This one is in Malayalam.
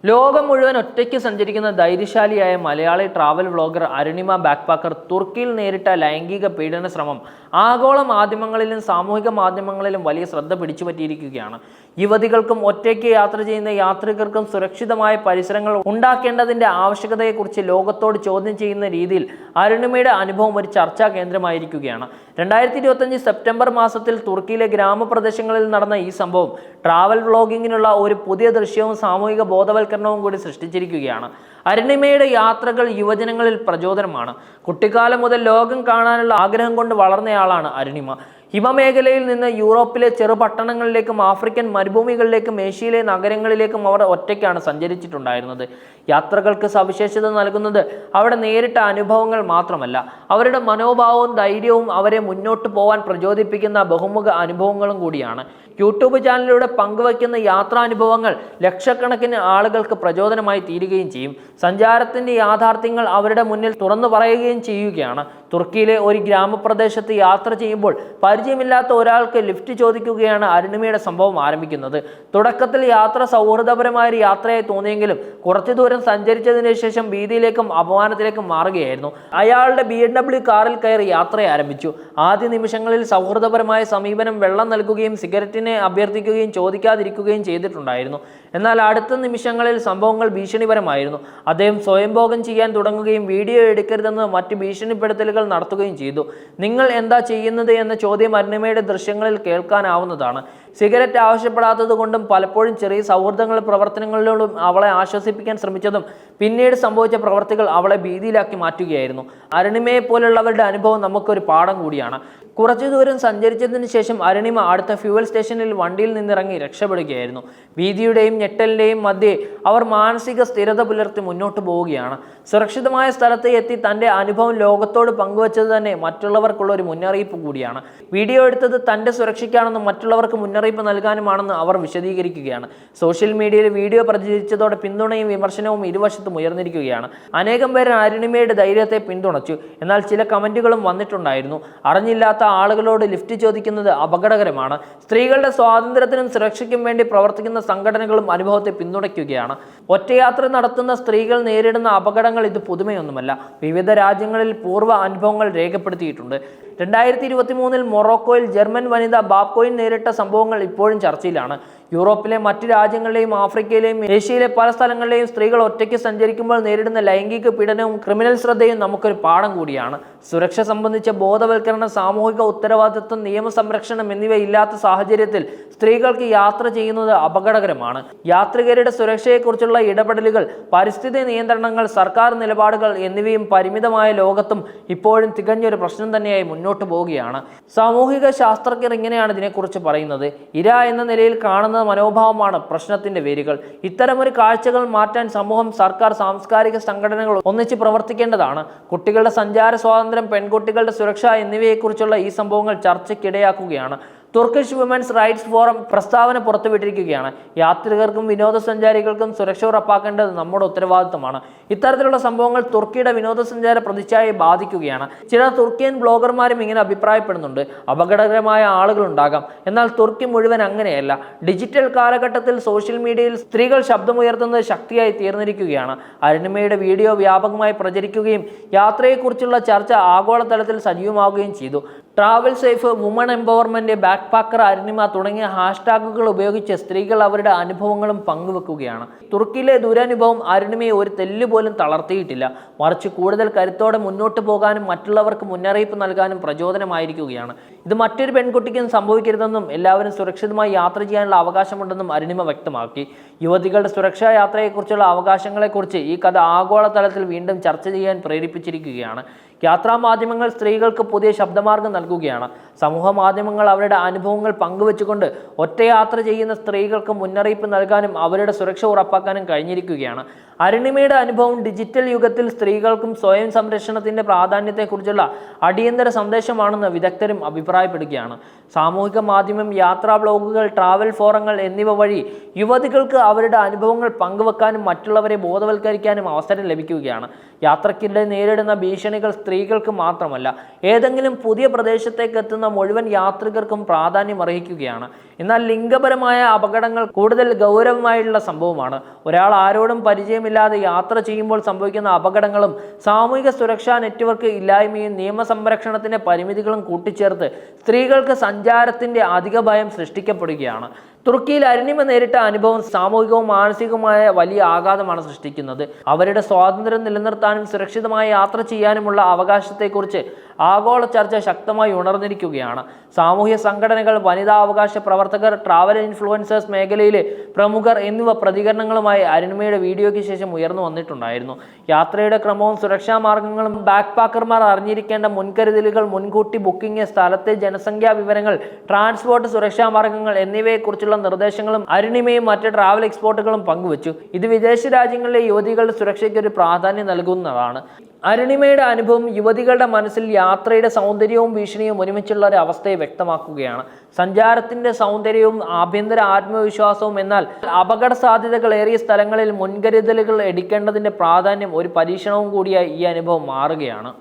ലോകം മുഴുവൻ ഒറ്റയ്ക്ക് സഞ്ചരിക്കുന്ന ധൈര്യശാലിയായ മലയാളി ട്രാവൽ വ്ളോഗർ അരുണിമ ബാക്ക്പാക്കർ തുർക്കിയിൽ നേരിട്ട ലൈംഗിക പീഡന ശ്രമം ആഗോള മാധ്യമങ്ങളിലും സാമൂഹിക മാധ്യമങ്ങളിലും വലിയ ശ്രദ്ധ പിടിച്ചുപറ്റിയിരിക്കുകയാണ്. യുവതികൾക്കും ഒറ്റയ്ക്ക് യാത്ര ചെയ്യുന്ന യാത്രികർക്കും സുരക്ഷിതമായ പരിസരങ്ങൾ ഉണ്ടാക്കേണ്ടതിന്റെ ആവശ്യകതയെക്കുറിച്ച് ലോകത്തോട് ചോദ്യം ചെയ്യുന്ന രീതിയിൽ അരുണിമയുടെ അനുഭവം ഒരു ചർച്ചാ കേന്ദ്രമായിരിക്കുകയാണ്. 2025 സെപ്റ്റംബർ മാസത്തിൽ തുർക്കിയിലെ ഗ്രാമപ്രദേശങ്ങളിൽ നടന്ന ഈ സംഭവം ട്രാവൽ വ്ളോഗിങ്ങിനുള്ള ഒരു പുതിയ ദൃശ്യവും സാമൂഹിക ബോധവൽക്കരണവും കൂടി സൃഷ്ടിച്ചിരിക്കുകയാണ്. അരുണിമയുടെ യാത്രകൾ യുവജനങ്ങളിൽ പ്രചോദനമാണ്. കുട്ടിക്കാലം മുതൽ ലോകം കാണാനുള്ള ആഗ്രഹം കൊണ്ട് വളർന്നയാളാണ് അരുണിമ. ഹിമമേഖലയിൽ നിന്ന് യൂറോപ്പിലെ ചെറുപട്ടണങ്ങളിലേക്കും ആഫ്രിക്കൻ മരുഭൂമികളിലേക്കും ഏഷ്യയിലെ നഗരങ്ങളിലേക്കും അവർ ഒറ്റയ്ക്കാണ് സഞ്ചരിച്ചിട്ടുണ്ടായിരുന്നത്. യാത്രകൾക്ക് സവിശേഷത നൽകുന്നത് അവിടെ നേരിട്ട അനുഭവങ്ങൾ മാത്രമല്ല, അവരുടെ മനോഭാവവും ധൈര്യവും അവരെ മുന്നോട്ട് പോകാൻ പ്രചോദിപ്പിക്കുന്ന ബഹുമുഖ അനുഭവങ്ങളും കൂടിയാണ്. യൂട്യൂബ് ചാനലിലൂടെ പങ്കുവയ്ക്കുന്ന യാത്രാനുഭവങ്ങൾ ലക്ഷക്കണക്കിന് ആളുകൾക്ക് പ്രചോദനമായി തീരുകയും ചെയ്യും. സഞ്ചാരത്തിന്റെ യാഥാർത്ഥ്യങ്ങൾ അവരുടെ മുന്നിൽ തുറന്നു പറയുകയും ചെയ്യുകയാണ്. തുർക്കിയിലെ ഒരു ഗ്രാമപ്രദേശത്ത് യാത്ര ചെയ്യുമ്പോൾ പരിചയമില്ലാത്ത ഒരാൾക്ക് ലിഫ്റ്റ് ചോദിക്കുകയാണ് അരുണിമയുടെ സംഭവം ആരംഭിക്കുന്നത്. തുടക്കത്തിൽ യാത്ര സൗഹൃദപരമായ ഒരു യാത്രയായി തോന്നിയെങ്കിലും കുറച്ചു ദൂരം സഞ്ചരിച്ചതിന് ശേഷം ഭീതിയിലേക്കും അപമാനത്തിലേക്കും മാറുകയായിരുന്നു. അയാളുടെ BMW കാറിൽ കയറി യാത്ര ആരംഭിച്ചു. ആദ്യ നിമിഷങ്ങളിൽ സൗഹൃദപരമായ സമീപനം, വെള്ളം നൽകുകയും സിഗരറ്റിനെ അഭ്യർത്ഥിക്കുകയും ചോദിക്കാതിരിക്കുകയും ചെയ്തിട്ടുണ്ടായിരുന്നു. എന്നാൽ അടുത്ത നിമിഷങ്ങളിൽ സംഭവങ്ങൾ ഭീഷണിപരമായിരുന്നു. അദ്ദേഹം സ്വയംഭോഗം ചെയ്യാൻ തുടങ്ങുകയും വീഡിയോ എടുക്കരുതെന്ന് മറ്റ് ഭീഷണിപ്പെടുത്തലുകൾ നടത്തുകയും ചെയ്തു. നിങ്ങൾ എന്താ ചെയ്യുന്നത് എന്ന ചോദ്യം അരുണിമയുടെ ദൃശ്യങ്ങളിൽ കേൾക്കാനാവുന്നതാണ്. സിഗരറ്റ് ആവശ്യപ്പെടാത്തത് കൊണ്ടും പലപ്പോഴും ചെറിയ സൗഹൃദങ്ങൾ പ്രവർത്തനങ്ങളിലും അവളെ ആശ്വസിപ്പിക്കാൻ ശ്രമിച്ചതും പിന്നീട് സംഭവിച്ച പ്രവർത്തികൾ അവളെ ഭീതിയിലാക്കി മാറ്റുകയായിരുന്നു. അരുണിമയെ പോലുള്ളവരുടെ അനുഭവം നമുക്കൊരു പാഠം കൂടിയാണ്. കുറച്ചു ദൂരം സഞ്ചരിച്ചതിന് ശേഷം അരുണിമ അടുത്ത ഫ്യൂവൽ സ്റ്റേഷനിൽ വണ്ടിയിൽ നിന്നിറങ്ങി രക്ഷപ്പെടുകയായിരുന്നു. ഭീതിയുടെയും ഞെട്ടലിന്റെയും മധ്യേ അവർ മാനസിക സ്ഥിരത പുലർത്തി മുന്നോട്ട് പോവുകയാണ്. സുരക്ഷിതമായ സ്ഥലത്ത് എത്തി തന്റെ അനുഭവം ലോകത്തോട് പങ്കുവച്ചത് തന്നെ മറ്റുള്ളവർക്കുള്ള ഒരു മുന്നറിയിപ്പ് കൂടിയാണ്. വീഡിയോ എടുത്തത് തന്റെ സുരക്ഷയ്ക്കാണെന്നും മറ്റുള്ളവർക്ക് മുന്നറിയിപ്പ് നൽകാനുമാണെന്ന് അവർ വിശദീകരിക്കുകയാണ്. സോഷ്യൽ മീഡിയയിൽ വീഡിയോ പ്രചരിച്ചതോടെ പിന്തുണയും വിമർശനവും ഇരുവശത്തും ഉയർന്നിരിക്കുകയാണ്. അനേകം പേർ അരുണിമയുടെ ധൈര്യത്തെ പിന്തുണച്ചു. എന്നാൽ ചില കമന്റുകളും വന്നിട്ടുണ്ടായിരുന്നു. അറിഞ്ഞില്ലാത്ത ആളുകളോട് ലിഫ്റ്റ് ചോദിക്കുന്നത് അപകടകരമാണ്. സ്ത്രീകളുടെ സ്വാതന്ത്ര്യത്തിനും സുരക്ഷയ്ക്കും വേണ്ടി പ്രവർത്തിക്കുന്ന സംഘടനകളും അനുഭവത്തെ പിന്തുണയ്ക്കുകയാണ്. ഒറ്റയാത്ര നടത്തുന്ന സ്ത്രീകൾ നേരിടുന്ന അപകടങ്ങൾ ഇത് പുതുമയൊന്നുമല്ല. വിവിധ രാജ്യങ്ങളിൽ പൂർവ്വ അനുഭവങ്ങൾ രേഖപ്പെടുത്തിയിട്ടുണ്ട്. 2023 മൊറോക്കോയിൽ ജർമ്മൻ വനിത ബാബ്കോയിൻ നേരിട്ട സംഭവങ്ങൾ ഇപ്പോഴും ചർച്ചയിലാണ്. യൂറോപ്പിലെ മറ്റ് രാജ്യങ്ങളിലെയും ആഫ്രിക്കയിലെയും ഏഷ്യയിലെ പല സ്ഥലങ്ങളിലെയും സ്ത്രീകൾ ഒറ്റയ്ക്ക് സഞ്ചരിക്കുമ്പോൾ നേരിടുന്ന ലൈംഗിക പീഡനവും ക്രിമിനൽ ശ്രദ്ധയും നമുക്കൊരു പാഠം കൂടിയാണ്. സുരക്ഷ സംബന്ധിച്ച ബോധവൽക്കരണം, സാമൂഹിക ഉത്തരവാദിത്വം, നിയമസംരക്ഷണം എന്നിവ ഇല്ലാത്ത സാഹചര്യത്തിൽ സ്ത്രീകൾക്ക് യാത്ര ചെയ്യുന്നത് അപകടകരമാണ്. യാത്രികരുടെ സുരക്ഷയെക്കുറിച്ചുള്ള ഇടപെടലുകൾ, പരിസ്ഥിതി നിയന്ത്രണങ്ങൾ, സർക്കാർ നിലപാടുകൾ എന്നിവയും പരിമിതമായ ലോകത്തും ഇപ്പോഴും തികഞ്ഞൊരു പ്രശ്നം തന്നെയായി മുന്നോട്ട് പോവുകയാണ്. സാമൂഹിക ശാസ്ത്രജ്ഞർ ഇങ്ങനെയാണ് ഇതിനെക്കുറിച്ച് പറയുന്നത്: ഇര എന്ന നിലയിൽ കാണുന്ന മനോഭാവമാണ് പ്രശ്നത്തിന്റെ വേരുകൾ. ഇത്തരമൊരു കാഴ്ചകൾ മാറ്റാൻ സമൂഹം, സർക്കാർ, സാംസ്കാരിക സംഘടനകൾ ഒന്നിച്ച് പ്രവർത്തിക്കേണ്ടതാണ്. കുട്ടികളുടെ സഞ്ചാര സ്വാതന്ത്ര്യം, പെൺകുട്ടികളുടെ സുരക്ഷ എന്നിവയെക്കുറിച്ചുള്ള ഈ സംഭവങ്ങൾ ചർച്ചയ്ക്കിടയാക്കുകയാണ്. തുർക്കിഷ് വിമൻസ് റൈറ്റ്സ് ഫോറം പ്രസ്താവന പുറത്തുവിട്ടിരിക്കുകയാണ്. യാത്രികർക്കും വിനോദസഞ്ചാരികൾക്കും സുരക്ഷ ഉറപ്പാക്കേണ്ടത് നമ്മുടെ ഉത്തരവാദിത്തമാണ്. ഇത്തരത്തിലുള്ള സംഭവങ്ങൾ തുർക്കിയുടെ വിനോദസഞ്ചാര പ്രതിച്ഛായയെ ബാധിക്കുകയാണ്. ചില തുർക്കിയൻ ബ്ലോഗർമാരും ഇങ്ങനെ അഭിപ്രായപ്പെടുന്നുണ്ട്: അപകടകരമായ ആളുകൾ ഉണ്ടാകാം, എന്നാൽ തുർക്കി മുഴുവൻ അങ്ങനെയല്ല. ഡിജിറ്റൽ കാലഘട്ടത്തിൽ സോഷ്യൽ മീഡിയയിൽ സ്ത്രീകൾ ശബ്ദമുയർത്തുന്നത് ശക്തിയായി തീർന്നിരിക്കുകയാണ്. അരുണിമയുടെ വീഡിയോ വ്യാപകമായി പ്രചരിക്കുകയും യാത്രയെക്കുറിച്ചുള്ള ചർച്ച ആഗോളതലത്തിൽ സജീവമാവുകയും ചെയ്തു. Travel safe, woman empowerment, backpacker Arunima തുടങ്ങിയ ഹാഷ്ടാഗുകൾ ഉപയോഗിച്ച് സ്ത്രീകൾ അവരുടെ അനുഭവങ്ങളും പങ്കുവെക്കുകയാണ്. തുർക്കിയിലെ ദുരനുഭവം അരുണിമയെ ഒരു തെല്ല് പോലും തളർത്തിയിട്ടില്ല. മറിച്ച് കൂടുതൽ കരുത്തോടെ മുന്നോട്ട് പോകാനും മറ്റുള്ളവർക്ക് മുന്നറിയിപ്പ് നൽകാനും പ്രചോദനമായിരിക്കുകയാണ്. ഇത് മറ്റൊരു പെൺകുട്ടിക്കും സംഭവിക്കരുതെന്നും എല്ലാവരും സുരക്ഷിതമായി യാത്ര ചെയ്യാനുള്ള അവകാശമുണ്ടെന്നും അരുണിമ വ്യക്തമാക്കി. യുവതികളുടെ സുരക്ഷാ യാത്രയെക്കുറിച്ചുള്ള അവകാശങ്ങളെക്കുറിച്ച് ഈ കഥ ആഗോളതലത്തിൽ വീണ്ടും ചർച്ച ചെയ്യാൻ പ്രേരിപ്പിച്ചിരിക്കുകയാണ്. യാത്രാമാധ്യമങ്ങൾ സ്ത്രീകൾക്ക് പുതിയ ശബ്ദമാർഗം നൽകുകയാണ്. സമൂഹ മാധ്യമങ്ങൾ അവരുടെ അനുഭവങ്ങൾ പങ്കുവെച്ചുകൊണ്ട് ഒറ്റയാത്ര ചെയ്യുന്ന സ്ത്രീകൾക്ക് മുന്നറിയിപ്പ് നൽകാനും അവരുടെ സുരക്ഷ ഉറപ്പാക്കാനും കഴിഞ്ഞിരിക്കുകയാണ്. അരുണിമയുടെ അനുഭവം ഡിജിറ്റൽ യുഗത്തിൽ സ്ത്രീകൾക്കും സ്വയം സംരക്ഷണത്തിന്റെ പ്രാധാന്യത്തെക്കുറിച്ചുള്ള അടിയന്തര സന്ദേശമാണെന്ന് വിദഗ്ധരും അഭിപ്രായപ്പെടുകയാണ്. സാമൂഹിക മാധ്യമം, യാത്രാ ബ്ലോഗുകൾ, ട്രാവൽ ഫോറങ്ങൾ എന്നിവ വഴി യുവതികൾക്ക് അവരുടെ അനുഭവങ്ങൾ പങ്കുവെക്കാനും മറ്റുള്ളവരെ ബോധവൽക്കരിക്കാനും അവസരം ലഭിക്കുകയാണ്. യാത്രക്കിടെ നേരിടുന്ന ഭീഷണികൾ, സ്ത്രീകൾക്ക് മാത്രമല്ല, ഏതെങ്കിലും പുതിയ പ്രദേശത്തേക്ക് എത്തുന്ന മുഴുവൻ യാത്രികർക്കും പ്രാധാന്യം അർഹിക്കുകയാണ്. എന്നാൽ ലിംഗപരമായ അപകടങ്ങൾ കൂടുതൽ ഗൗരവമായുള്ള സംഭവമാണ്. ഒരാൾ ആരോടും പരിചയമില്ലാതെ യാത്ര ചെയ്യുമ്പോൾ സംഭവിക്കുന്ന അപകടങ്ങളും സാമൂഹിക സുരക്ഷാ നെറ്റ്വർക്ക് ഇല്ലായ്മയും നിയമസംരക്ഷണത്തിന്റെ പരിമിതികളും കൂട്ടിച്ചേർത്ത് സ്ത്രീകൾക്ക് സഞ്ചാരത്തിന്റെ അധിക ഭയം സൃഷ്ടിക്കപ്പെടുകയാണ്. തുർക്കിയിൽ അരുണിമ നേരിട്ട അനുഭവം സാമൂഹികവും മാനസികവുമായ വലിയ ആഘാതമാണ് സൃഷ്ടിക്കുന്നത്. അവരുടെ സ്വാതന്ത്ര്യം നിലനിർത്താനും സുരക്ഷിതമായി യാത്ര ചെയ്യാനുമുള്ള അവകാശത്തെക്കുറിച്ച് ആഗോള ചർച്ച ശക്തമായി ഉണർന്നിരിക്കുകയാണ്. സാമൂഹ്യ സംഘടനകൾ, വനിതാ അവകാശ പ്രവർത്തകർ, ട്രാവൽ ഇൻഫ്ലുവൻസേഴ്സ് മേഖലയിലെ പ്രമുഖർ എന്നിവ പ്രതികരണങ്ങളുമായി അരുണിമയുടെ വീഡിയോയ്ക്ക് ശേഷം ഉയർന്നു വന്നിട്ടുണ്ടായിരുന്നു. യാത്രയുടെ ക്രമവും സുരക്ഷാ മാർഗങ്ങളും, ബാക്ക് പാക്കർമാർ അറിഞ്ഞിരിക്കേണ്ട മുൻകരുതലുകൾ, മുൻകൂട്ടി ബുക്കിംഗ്, സ്ഥലത്തെ ജനസംഖ്യാ വിവരങ്ങൾ, ട്രാൻസ്പോർട്ട് സുരക്ഷാ മാർഗങ്ങൾ എന്നിവയെക്കുറിച്ചുള്ള നിർദ്ദേശങ്ങളും അരുണിമയും മറ്റ് ട്രാവൽ എക്സ്പേർട്ടുകളും പങ്കുവച്ചു. ഇത് വിദേശ രാജ്യങ്ങളിലെ യുവതികളുടെ സുരക്ഷയ്ക്ക് ഒരു പ്രാധാന്യം നൽകുന്നതാണ്. അരുണിമയുടെ അനുഭവം യുവതികളുടെ മനസ്സിൽ യാത്രയുടെ സൗന്ദര്യവും ഭീഷണിയും ഒരുമിച്ചുള്ള ഒരു അവസ്ഥയെ വ്യക്തമാക്കുകയാണ്. സഞ്ചാരത്തിന്റെ സൗന്ദര്യവും ആഭ്യന്തര ആത്മവിശ്വാസവും, എന്നാൽ അപകട സാധ്യതകൾ ഏറിയ സ്ഥലങ്ങളിൽ മുൻകരുതലുകൾ എടുക്കേണ്ടതിന്റെ പ്രാധാന്യം ഒരു പരീക്ഷണവും കൂടിയായി ഈ അനുഭവം മാറുകയാണ്.